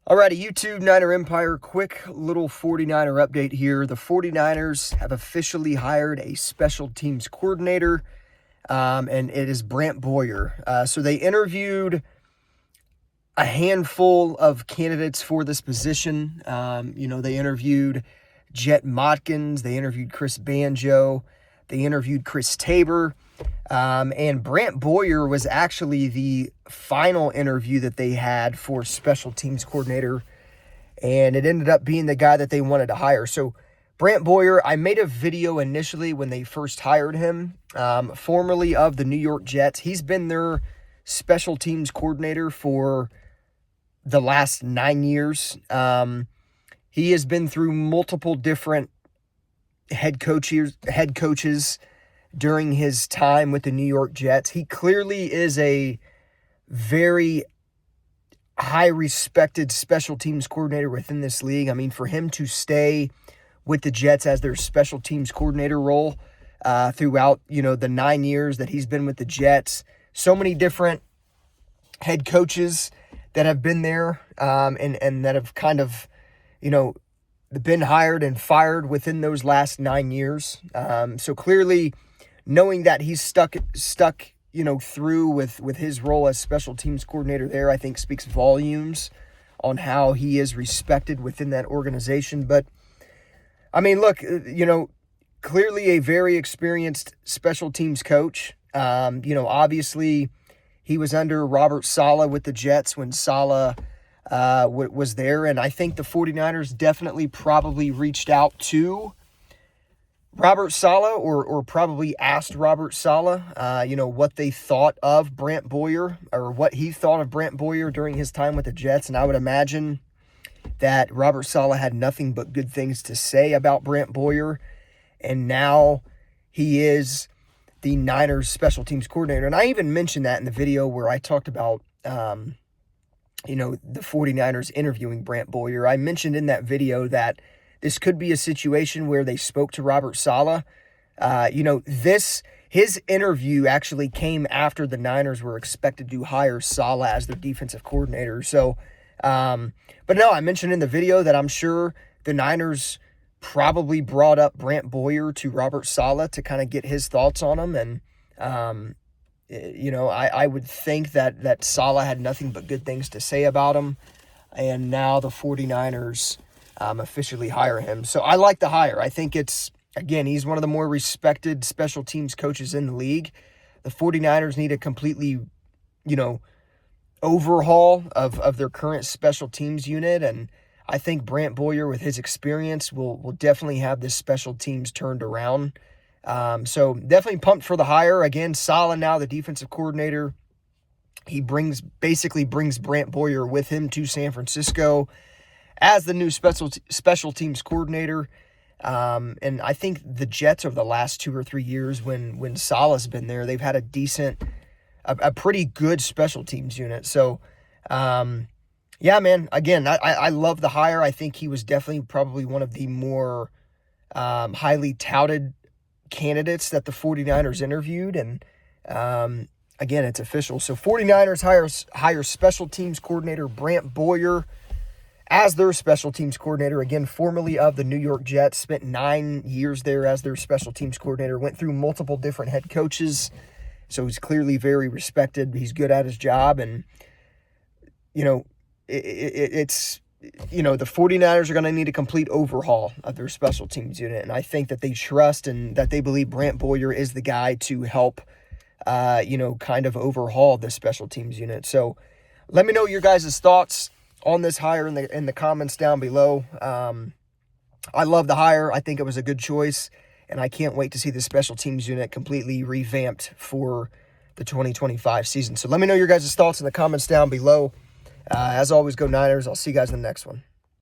Alrighty, YouTube Niner Empire, quick little 49er update here. The 49ers have officially hired a special teams coordinator, and it is Brant Boyer. So they interviewed a handful of candidates for this position. They interviewed Jet Motkins, they interviewed Chris Banjo, they interviewed Chris Tabor, and Brant Boyer was actually the final interview that they had for special teams coordinator, and it ended up being the guy that they wanted to hire. So Brant Boyer, I made a video initially when they first hired him, formerly of the New York Jets. He's been their special teams coordinator for the last 9 years. He has been through multiple different head coaches during his time with the New York Jets. He clearly is a very high respected special teams coordinator within this league. I mean, for him to stay with the Jets as their special teams coordinator role throughout, the 9 years that he's been with the Jets, so many different head coaches that have been there and that have kind of, been hired and fired within those last 9 years. So clearly, knowing that he's stuck, through with his role as special teams coordinator there, I think speaks volumes on how he is respected within that organization. But, I mean, look, clearly a very experienced special teams coach. Obviously, he was under Robert Saleh with the Jets when Saleh was there, and I think the 49ers definitely probably reached out to Robert Saleh or probably asked Robert Saleh, what they thought of Brant Boyer or what he thought of Brant Boyer during his time with the Jets. And I would imagine that Robert Saleh had nothing but good things to say about Brant Boyer. And now he is the Niners special teams coordinator. And I even mentioned that in the video where I talked about, the 49ers interviewing Brant Boyer. I mentioned in that video that this could be a situation where they spoke to Robert Saleh. His interview actually came after the Niners were expected to hire Saleh as their defensive coordinator. So, but no, I mentioned in the video that I'm sure the Niners probably brought up Brant Boyer to Robert Saleh to kind of get his thoughts on him. And, I would think that Saleh had nothing but good things to say about him. And now the 49ers officially hire him. So I like the hire. I think he's one of the more respected special teams coaches in the league. The 49ers need a completely, overhaul of their current special teams unit. And I think Brant Boyer, with his experience, will definitely have this special teams turned around. So definitely pumped for the hire. Again, Saleh now the defensive coordinator. He basically brings Brant Boyer with him to San Francisco as the new special teams coordinator. And I think the Jets over the last 2 or 3 years when Saleh's been there, they've had a pretty good special teams unit. So, yeah, man, again, I love the hire. I think he was definitely probably one of the more highly touted candidates that the 49ers interviewed. And, again, it's official. So 49ers hire special teams coordinator Brant Boyer as their special teams coordinator, again, formerly of the New York Jets, spent 9 years there as their special teams coordinator, went through multiple different head coaches, so he's clearly very respected. He's good at his job, and, the 49ers are going to need a complete overhaul of their special teams unit, and I think that they trust and that they believe Brant Boyer is the guy to help, kind of overhaul the special teams unit. So let me know your guys' thoughts on this hire in the comments down below. I love the hire. I think it was a good choice, and I can't wait to see the special teams unit completely revamped for the 2025 season. So let me know your guys' thoughts in the comments down below. As always, go Niners. I'll see you guys in the next one.